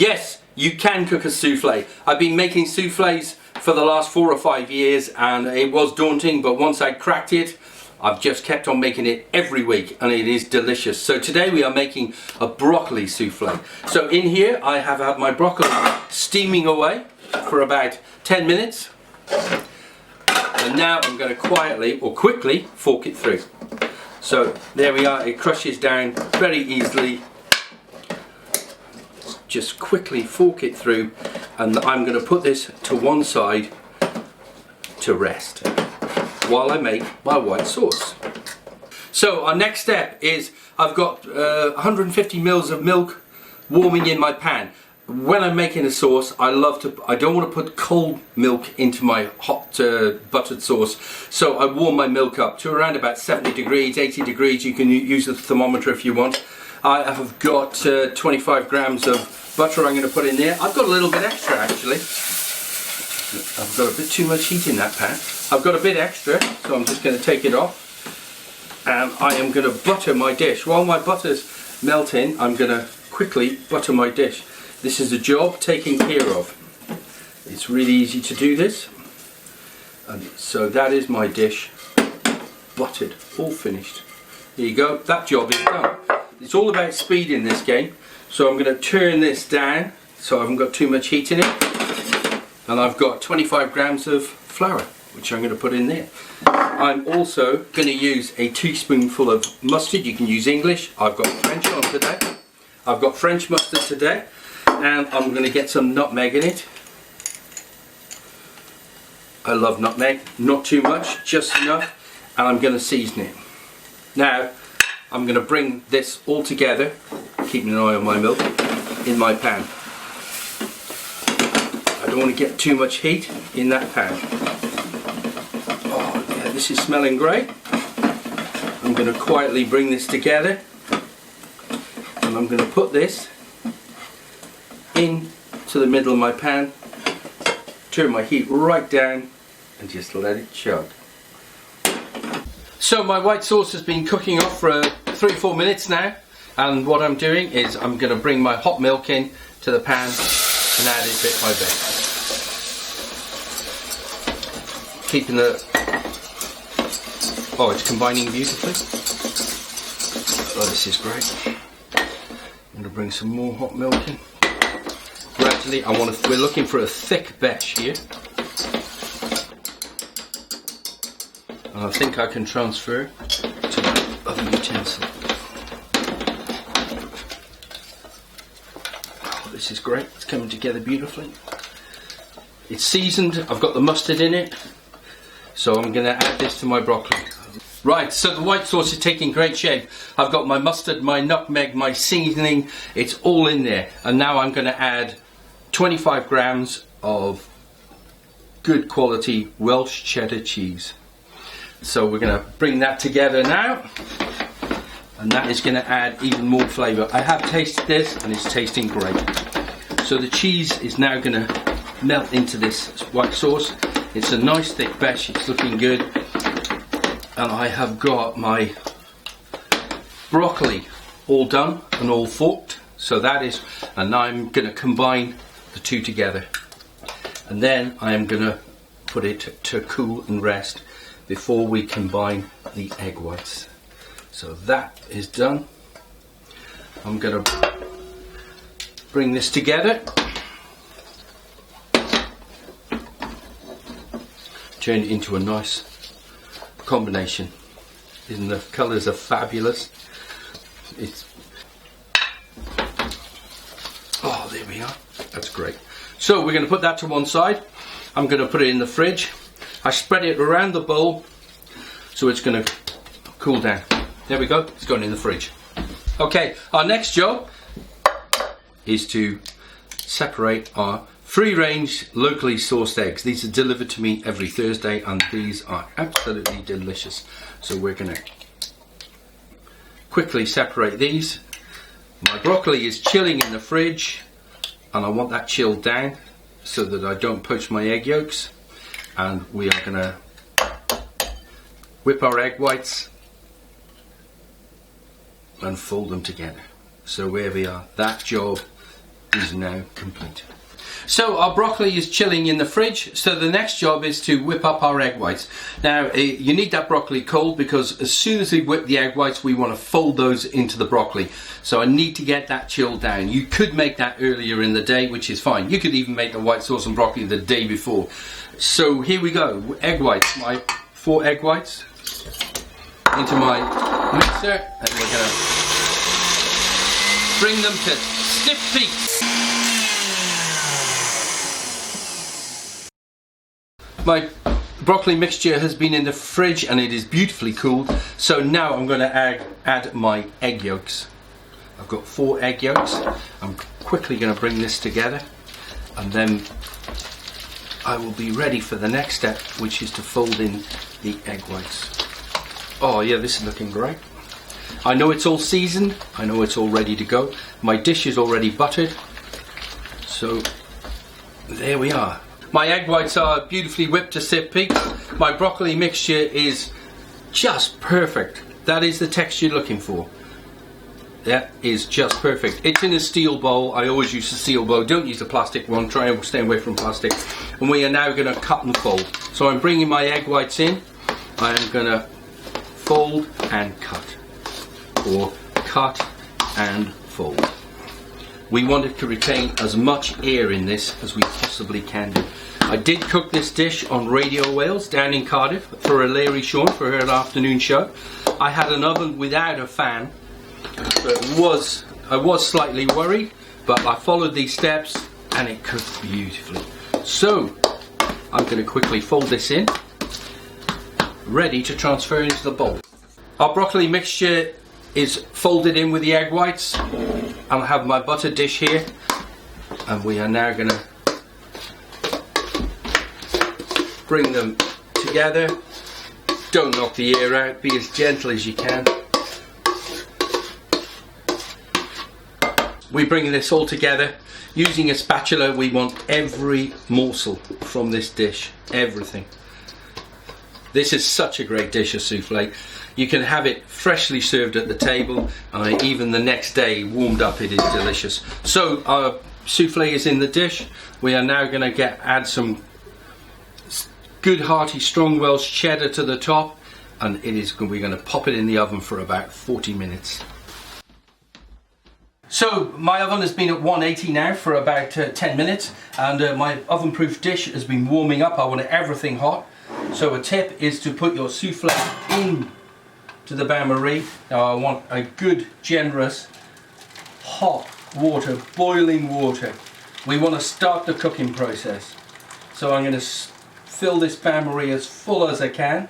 Yes, you can cook a souffle. I've been making souffles for the last 4 or 5 years and it was daunting, but once I cracked it, I've just kept on making it every week and it is delicious. So today we are making a broccoli souffle. So in here I have had my broccoli steaming away for about 10 minutes. And now I'm going to quietly or quickly fork it through. So there we are, it crushes down very easily. Just quickly fork it through, and I'm going to put this to one side to rest while I make my white sauce. So our next step is I've got 150 mils of milk warming in my pan. When I'm making a sauce, I don't want to put cold milk into my hot buttered sauce, so I warm my milk up to around about 70 degrees, 80 degrees. You can use the thermometer if you want. I have got 25 grams of butter I'm going to put in there. I've got a little bit extra actually. I've got a bit too much heat in that pan. I've got a bit extra, so I'm just going to take it off. And I am going to butter my dish. While my butter's melting, I'm going to quickly butter my dish. This is a job taken care of. It's really easy to do this. And so that is my dish, buttered, all finished. There you go, that job is done. It's all about speed in this game. So I'm going to turn this down so I haven't got too much heat in it. And I've got 25 grams of flour, which I'm going to put in there. I'm also going to use a teaspoonful of mustard. You can use English. I've got French on today. I've got French mustard today. And I'm going to get some nutmeg in it. I love nutmeg, not too much, just enough. And I'm going to season it. Now, I'm going to bring this all together, keeping an eye on my milk, in my pan. I don't want to get too much heat in that pan. Oh yeah, this is smelling great. I'm going to quietly bring this together. And I'm going to put this into the middle of my pan, turn my heat right down and just let it chug. So my white sauce has been cooking off for 3-4 minutes now, and what I'm doing is I'm going to bring my hot milk in to the pan and add it bit by bit. Keeping the... oh, it's combining beautifully. Oh, this is great. I'm going to bring some more hot milk in. Gradually, we're looking for a thick batch here. And I think I can transfer to the other utensil. Oh, this is great, it's coming together beautifully. It's seasoned, I've got the mustard in it, so I'm going to add this to my broccoli. Right, so the white sauce is taking great shape. I've got my mustard, my nutmeg, my seasoning, it's all in there. And now I'm going to add 25 grams of good quality Welsh cheddar cheese. So we're going to bring that together now, and that is going to add even more flavour. I have tasted this and it's tasting great. So the cheese is now going to melt into this white sauce. It's a nice thick batch, it's looking good. And I have got my broccoli all done and all forked. So that is, and now I'm going to combine the two together. And then I am going to put it to cool and rest before we combine the egg whites. So that is done. I'm going to bring this together, turn it into a nice combination. Isn't the colours are fabulous? Oh, there we are. That's great. So we're going to put that to one side. I'm going to put it in the fridge. I spread it around the bowl so it's going to cool down. There we go, it's going in the fridge. Okay, our next job is to separate our free-range locally sourced eggs. These are delivered to me every Thursday and these are absolutely delicious. So we're going to quickly separate these. My broccoli is chilling in the fridge and I want that chilled down so that I don't poach my egg yolks. And we are going to whip our egg whites and fold them together. So where we are, that job is now complete. So our broccoli is chilling in the fridge, so the next job is to whip up our egg whites. Now you need that broccoli cold, because as soon as we whip the egg whites we want to fold those into the broccoli. So I need to get that chilled down. You could make that earlier in the day, which is fine. You could even make the white sauce and broccoli the day before. So here we go, egg whites, my 4 egg whites into my mixer, and we're going to bring them to stiff peaks. My broccoli mixture has been in the fridge and it is beautifully cooled, so now I'm going to add my egg yolks. I've got 4 egg yolks. I'm quickly going to bring this together, and then I will be ready for the next step, which is to fold in the egg whites. Oh yeah, this is looking great. I know it's all seasoned, I know it's all ready to go. My dish is already buttered, so there we are. My egg whites are beautifully whipped to stiff peaks. My broccoli mixture is just perfect. That is the texture you're looking for. That is just perfect. It's in a steel bowl. I always use a steel bowl. Don't use a plastic one. Try and stay away from plastic. And we are now going to cut and fold. So I'm bringing my egg whites in. I am going to fold and cut. Or cut and fold. We want it to retain as much air in this as we possibly can do. I did cook this dish on Radio Wales down in Cardiff for Larry Shawn for her afternoon show. I had an oven without a fan, but I was slightly worried, but I followed these steps and it cooked beautifully. So I'm going to quickly fold this in, ready to transfer into the bowl. Our broccoli mixture is folded in with the egg whites. I have my butter dish here, and we are now going to bring them together. Don't knock the air out, be as gentle as you can. We bring this all together using a spatula. We want every morsel from this dish, everything. This is such a great dish of souffle. You can have it freshly served at the table, even the next day warmed up. It is delicious. So our souffle is in the dish. We are now going to add some good hearty strong Welsh cheddar to the top, and we're going to pop it in the oven for about 40 minutes. So my oven has been at 180 now for about 10 minutes, and my oven-proof dish has been warming up. I want everything hot. So a tip is to put your souffle in to the bain-marie. Now I want a good, generous, hot water, boiling water. We want to start the cooking process. So I'm going to fill this bain-marie as full as I can.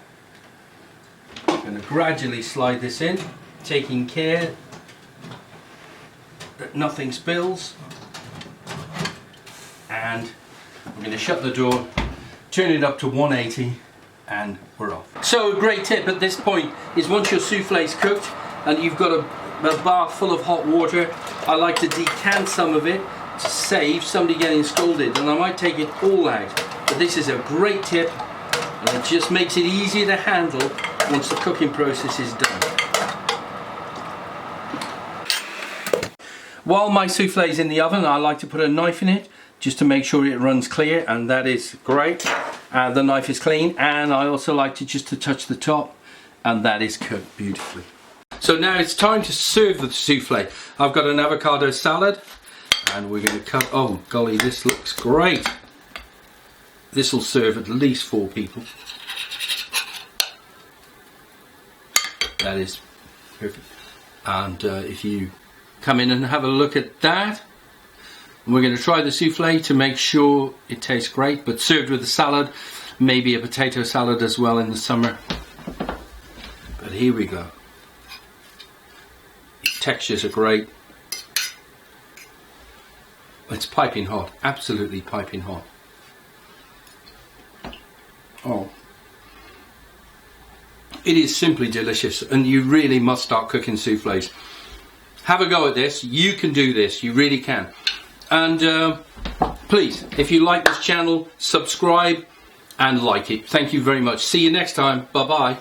I'm going to gradually slide this in, taking care that nothing spills. And I'm going to shut the door, turn it up to 180, and we're off. So a great tip at this point is, once your souffle is cooked and you've got a bath full of hot water, I like to decant some of it to save somebody getting scalded, and I might take it all out. But this is a great tip, and it just makes it easier to handle once the cooking process is done. While my souffle is in the oven, I like to put a knife in it just to make sure it runs clear, and that is great. The knife is clean, and I also like to touch the top, and that is cooked beautifully. So now it's time to serve the souffle. I've got an avocado salad, and we're going to cut. Oh golly, this looks great. This will serve at least 4 people. That is perfect. And if you come in and have a look at that, we're going to try the souffle to make sure it tastes great, but served with a salad, maybe a potato salad as well in the summer. But here we go. Textures are great. It's piping hot, absolutely piping hot. Oh, it is simply delicious, and you really must start cooking souffles. Have a go at this. You can do this, you really can. And please, if you like this channel, subscribe and like it. Thank you very much. See you next time. Bye bye.